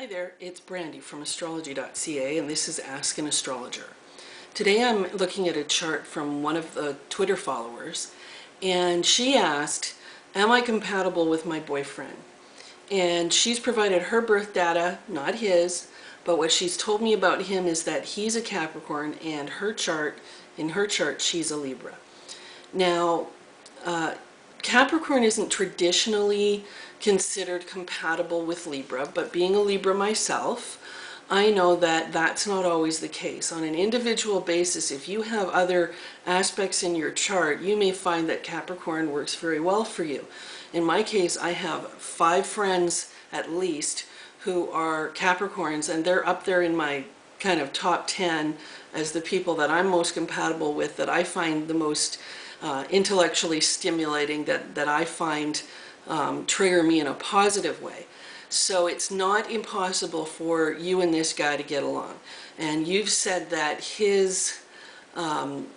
Hi there, it's Brandy from astrology.ca, and this is Ask an Astrologer. Today I'm looking at a chart from one of the Twitter followers, and she asked, am I compatible with my boyfriend? And she's provided her birth data, not his, but what she's told me about him is that he's a Capricorn, and in her chart, she's a Libra. Now, Capricorn isn't traditionally considered compatible with Libra, but being a Libra myself, I know that that's not always the case. On an individual basis, if you have other aspects in your chart, you may find that Capricorn works very well for you. In my case, I have 5 friends at least who are Capricorns, and they're up there in my kind of top 10 as the people that I'm most compatible with, that I find the most intellectually stimulating, that I find trigger me in a positive way. So it's not impossible for you and this guy to get along. And you've said that his sun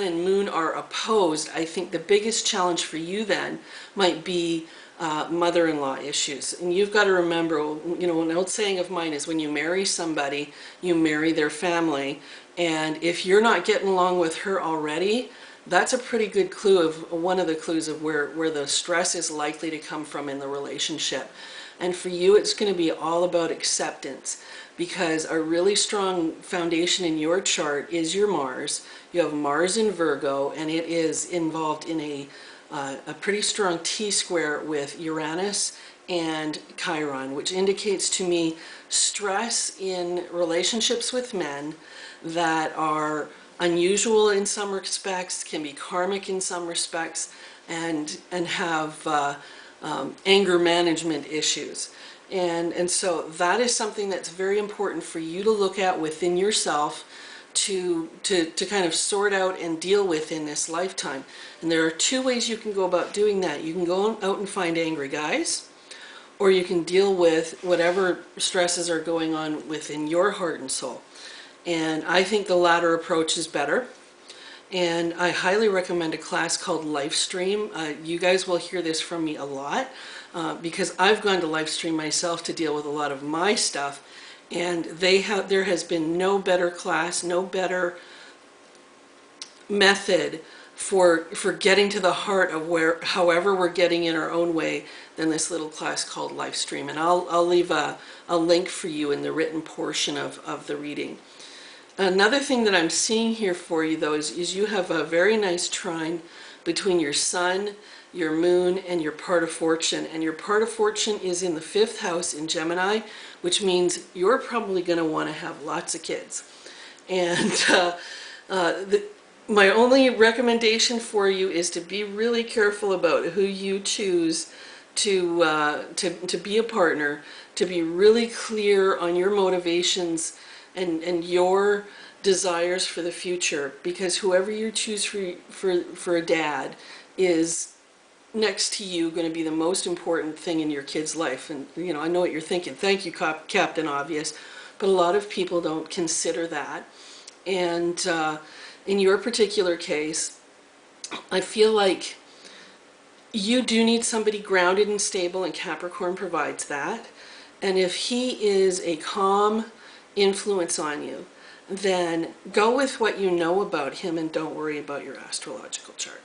and moon are opposed. I think the biggest challenge for you then might be mother-in-law issues. And you've got to remember, you know, an old saying of mine is when you marry somebody, you marry their family. And if you're not getting along with her already, that's a pretty good clue, of one of the clues of where the stress is likely to come from in the relationship. And for you, it's going to be all about acceptance, because a really strong foundation in your chart is your Mars. You have Mars in Virgo, and it is involved in a pretty strong T-square with Uranus and Chiron, which indicates to me stress in relationships with men that are unusual in some respects, can be karmic in some respects, and have anger management issues. And so that is something that's very important for you to look at within yourself to kind of sort out and deal with in this lifetime. And there are 2 ways you can go about doing that. You can go out and find angry guys, or you can deal with whatever stresses are going on within your heart and soul. And I think the latter approach is better. And I highly recommend a class called Livestream. You guys will hear this from me a lot because I've gone to Livestream myself to deal with a lot of my stuff. And there has been no better class, no better method for getting to the heart of however we're getting in our own way than this little class called Livestream. And I'll leave a link for you in the written portion of the reading. Another thing that I'm seeing here for you, though, is you have a very nice trine between your sun, your moon, and your part of fortune. And your part of fortune is in the 5th house in Gemini, which means you're probably going to want to have lots of kids. And my only recommendation for you is to be really careful about who you choose to be a partner, to be really clear on your motivations and your desires for the future, because whoever you choose for a dad is next to you going to be the most important thing in your kid's life. And you know, I know what you're thinking. Thank you, Captain Obvious, but a lot of people don't consider that. And in your particular case, I feel like you do need somebody grounded and stable, and Capricorn provides that. And if he is a calm influence on you, then go with what you know about him and don't worry about your astrological chart.